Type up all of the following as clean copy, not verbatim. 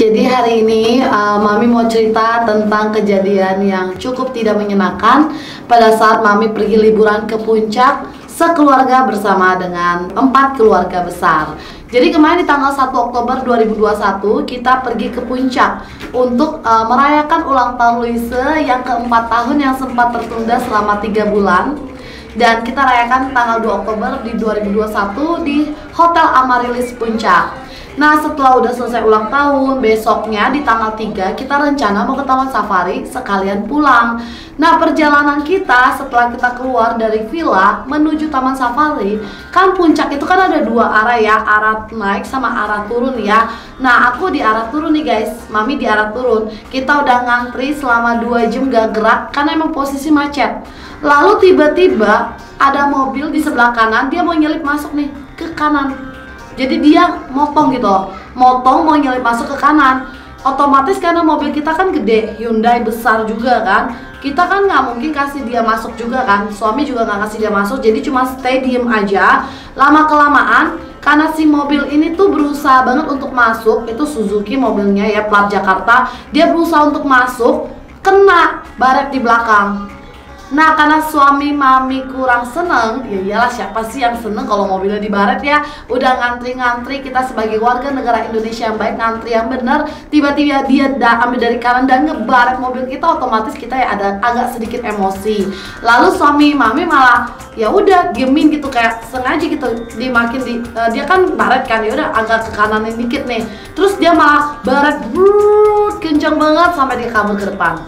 Jadi hari ini Mami mau cerita tentang kejadian yang cukup tidak menyenangkan pada saat Mami pergi liburan ke puncak sekeluarga bersama dengan 4 keluarga besar. Jadi kemarin di tanggal 1 Oktober 2021 kita pergi ke puncak untuk merayakan ulang tahun Luise yang keempat tahun yang sempat tertunda selama 3 bulan. Dan kita rayakan tanggal 2 Oktober di 2021 di Hotel Amaryllis Puncak. Nah, setelah udah selesai ulang tahun, besoknya di tanggal 3 kita rencana mau ke Taman Safari sekalian pulang. Nah, perjalanan kita setelah kita keluar dari villa menuju Taman Safari, kan puncak itu kan ada 2 arah ya, arah naik sama arah turun ya. Nah, aku di arah turun nih guys, Mami di arah turun. Kita udah ngantri selama 2 jam gak gerak karena emang posisi macet. Lalu tiba-tiba ada mobil di sebelah kanan, dia mau nyelip masuk nih ke kanan. Jadi dia motong gitu, motong mau nyelip masuk ke kanan. Otomatis karena mobil kita kan gede, Hyundai besar juga kan, kita kan nggak mungkin kasih dia masuk juga kan. Suami juga nggak kasih dia masuk, jadi cuma stay diem aja. Lama kelamaan karena si mobil ini tuh berusaha banget untuk masuk, itu Suzuki mobilnya ya, plat Jakarta. Dia berusaha untuk masuk, kena baret di belakang. Nah, karena suami Mami kurang seneng, ya iyalah siapa sih yang seneng kalau mobilnya dibaret ya. Udah ngantri-ngantri, kita sebagai warga negara Indonesia yang baik, ngantri yang bener, tiba-tiba dia ambil dari kanan dan ngebaret mobil kita, otomatis kita ya ada agak sedikit emosi. Lalu suami Mami malah ya udah diemin gitu, kayak sengaja gitu dimakin dia kan baret kan, ya udah agak ke kanan dikit nih. Terus dia malah baret kenceng banget sampai dia kabur ke depan.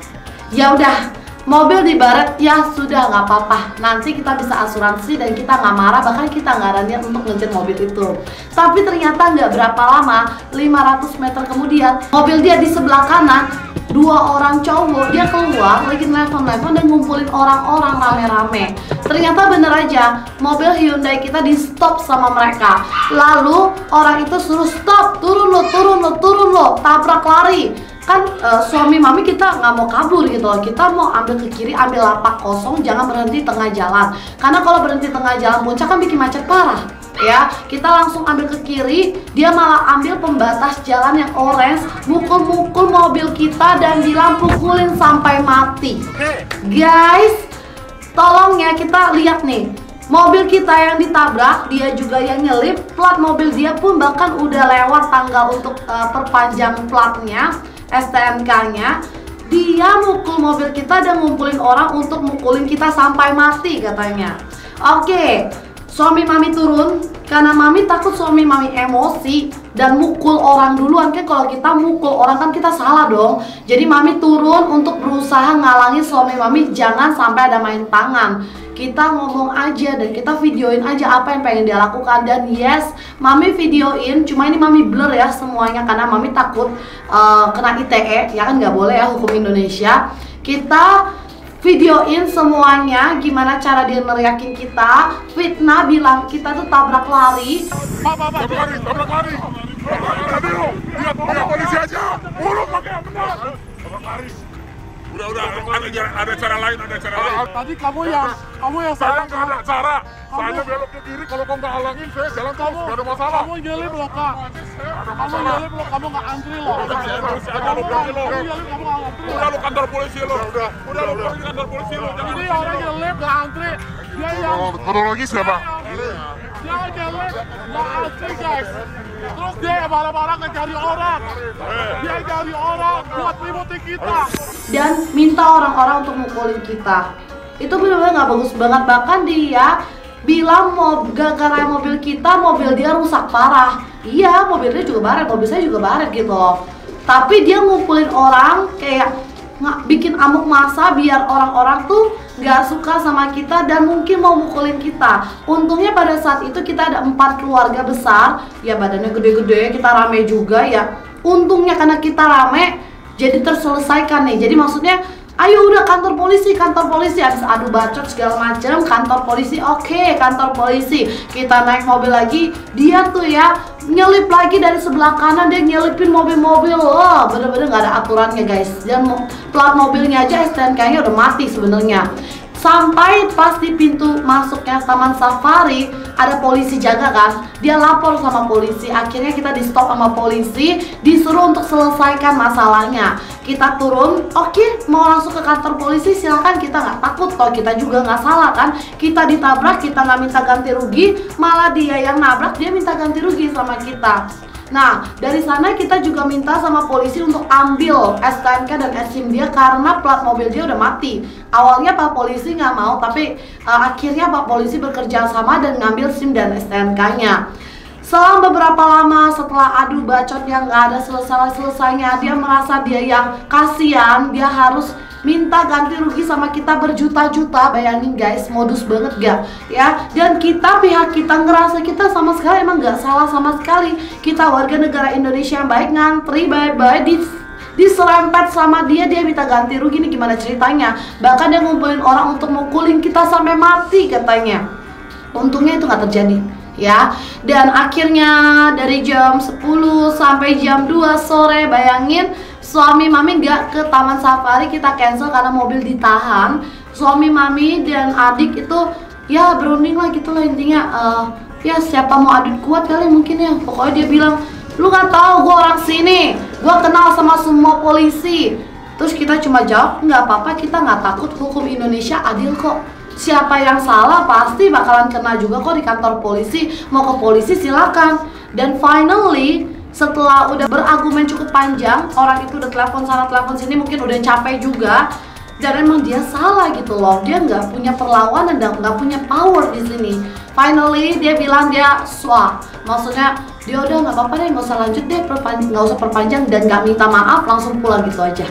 Ya udah, mobil dibaret ya sudah nggak apa-apa, nanti kita bisa asuransi dan kita nggak marah, bahkan kita nggak ada niat untuk ngejar mobil itu. Tapi ternyata nggak berapa lama, 500 meter kemudian mobil dia di sebelah kanan, 2 orang cowok dia keluar lagi nelfon-nelfon dan ngumpulin orang-orang rame-rame. Ternyata bener aja, mobil Hyundai kita di stop sama mereka. Lalu orang itu suruh stop, turun lo, tabrak lari. Kan suami Mami kita nggak mau kabur gitu loh, kita mau ambil ke kiri, ambil lapak kosong, jangan berhenti tengah jalan. Karena kalau berhenti tengah jalan puncak kan bikin macet parah ya. Kita langsung ambil ke kiri, dia malah ambil pembatas jalan yang orange, mukul-mukul mobil kita dan bilang pukulin sampai mati. Guys, tolong ya, kita lihat nih, mobil kita yang ditabrak, dia juga yang nyelip, plat mobil dia pun bahkan udah lewat tanggal untuk perpanjang platnya, STNK-nya. Dia mukul mobil kita dan ngumpulin orang untuk mukulin kita sampai mati katanya. Oke, suami Mami turun karena Mami takut suami Mami emosi dan mukul orang duluan. Kan kalau kita mukul orang kan kita salah dong. Jadi Mami turun untuk berusaha ngalangin suami Mami jangan sampai ada main tangan. Kita ngomong aja dan kita videoin aja apa yang pengen dia lakukan. Dan yes, Mami videoin, cuma ini Mami blur ya semuanya karena Mami takut kena ITE, ya kan nggak boleh ya hukum Indonesia. Kita videoin semuanya, gimana cara dia neriakin kita, fitnah, bilang kita tuh tabrak lari. Tabrak lari. Lihat polisi aja, mulut pakai yang benar. Tabrak lari. Udah, ada cara lain. Tadi kamu yang saya nggak ada cara. Saya belok ke kiri, kalau kamu nggak halangin, saya jalan terus, nggak ada masalah. Kamu nyelip loh kak. Kamu nyelip loh, kamu nggak antri loh. Kamu udah kantor polisi lo. Udah lo pergi kantor polisi lo. Jadi orang nyelip nggak antri. Dia yang kronologis siapa? dia nyelip nggak antri guys. Terus dia marah-marah cari orang. Dia cari orang buat ributin kita. Dan minta orang-orang untuk mukulin kita. Itu benar-benar nggak bagus banget. Bahkan dia bilang gara-gara mobil kita, mobil dia rusak parah. Iya, mobil dia juga baret, mobil saya juga baret gitu loh. Tapi dia ngumpulin orang kayak bikin amuk massa biar orang-orang tuh nggak suka sama kita dan mungkin mau mukulin kita. Untungnya pada saat itu kita ada 4 keluarga besar, ya badannya gede-gede, kita rame juga ya. Untungnya karena kita rame, jadi terselesaikan nih. Jadi maksudnya, ayo udah kantor polisi, habis adu bacot segala macam, kantor polisi, oke, kantor polisi. Kita naik mobil lagi, dia tuh ya nyelip lagi dari sebelah kanan, dia nyelipin mobil-mobil. Oh, bener-bener nggak ada aturannya guys. Dan plat mobilnya aja STNK-nya udah mati sebenarnya. Sampai pas di pintu masuknya Taman Safari ada polisi jaga kan, dia lapor sama polisi. Akhirnya kita di stop sama polisi, disuruh untuk selesaikan masalahnya. Kita turun, oke, mau langsung ke kantor polisi silakan, kita nggak takut toh, kita juga nggak salah kan. Kita ditabrak, kita nggak minta ganti rugi, malah dia yang nabrak, dia minta ganti rugi sama kita. Nah, dari sana kita juga minta sama polisi untuk ambil STNK dan SIM dia karena plat mobil dia udah mati. Awalnya Pak Polisi nggak mau, tapi akhirnya Pak Polisi bekerja sama dan ngambil SIM dan STNK-nya. Selang beberapa lama setelah adu bacot yang nggak ada selesai-selesainya, dia merasa dia yang kasihan, dia harus minta ganti rugi sama kita berjuta-juta. Bayangin guys, modus banget gak ya? Dan pihak kita ngerasa kita sama sekali emang gak salah sama sekali. Kita warga negara Indonesia yang baik, ngantri baik-baik, diserempet sama dia minta ganti rugi. Nih gimana ceritanya? Bahkan dia ngumpulin orang untuk mukulin kita sampai mati katanya. Untungnya itu nggak terjadi ya. Dan akhirnya dari jam 10 sampai jam 2 sore, bayangin, suami mami gak ke Taman Safari, kita cancel karena mobil ditahan. Suami mami dan adik itu ya berunding lah gitu lah intinya. Ya siapa mau adu kuat kali mungkin ya. Pokoknya dia bilang, lu gak tahu gue orang sini, gue kenal sama semua polisi. Terus kita cuma jawab, nggak apa-apa, kita nggak takut, hukum Indonesia adil kok. Siapa yang salah pasti bakalan kena juga kok di kantor polisi. Mau ke polisi silakan. Dan finally, setelah udah berargumen cukup panjang, orang itu udah telepon sana telepon sini, mungkin udah capek juga, dan emang dia salah gitu loh. Dia nggak punya perlawanan dan nggak punya power di sini. Finally dia bilang dia swah, maksudnya dia udah nggak apa-apa deh, nggak usah lanjut deh, nggak usah perpanjang, dan nggak minta maaf, langsung pulang gitu aja.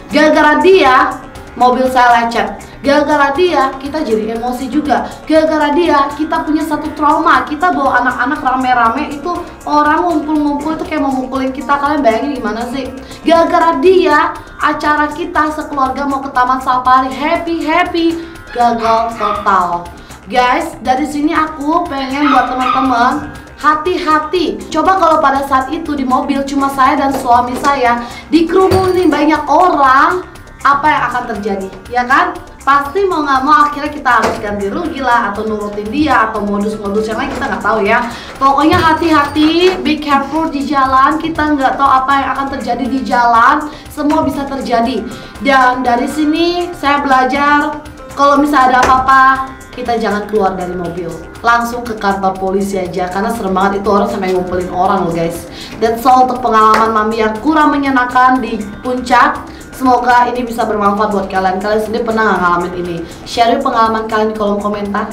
Gara-gara dia mobil saya lecet. Gara-gara dia, kita jadi emosi juga. Gara-gara dia, kita punya satu trauma. Kita bawa anak-anak rame-rame, itu orang ngumpul-ngumpul itu kayak mau mukulin kita. Kalian bayangin gimana sih? Gara-gara dia, acara kita sekeluarga mau ke Taman Safari, happy, gagal total. Guys, dari sini aku pengen buat teman-teman hati-hati. Coba kalau pada saat itu di mobil cuma saya dan suami saya, dikerumunin banyak orang, apa yang akan terjadi? Ya kan? Pasti mau nggak mau akhirnya kita harus ganti rugi lah, atau nurutin dia, atau modus-modus yang lain kita nggak tahu ya. Pokoknya hati-hati, be careful di jalan. Kita nggak tahu apa yang akan terjadi di jalan, semua bisa terjadi. Dan dari sini saya belajar, kalau misalnya ada apa-apa, kita jangan keluar dari mobil, langsung ke kantor polisi aja, karena serem banget itu orang sampai ngumpulin orang loh guys. That's all untuk pengalaman mami yang kurang menyenangkan di puncak. Semoga ini bisa bermanfaat buat kalian. Kalian sendiri pernah nggak ngalamin ini? Share pengalaman kalian di kolom komentar.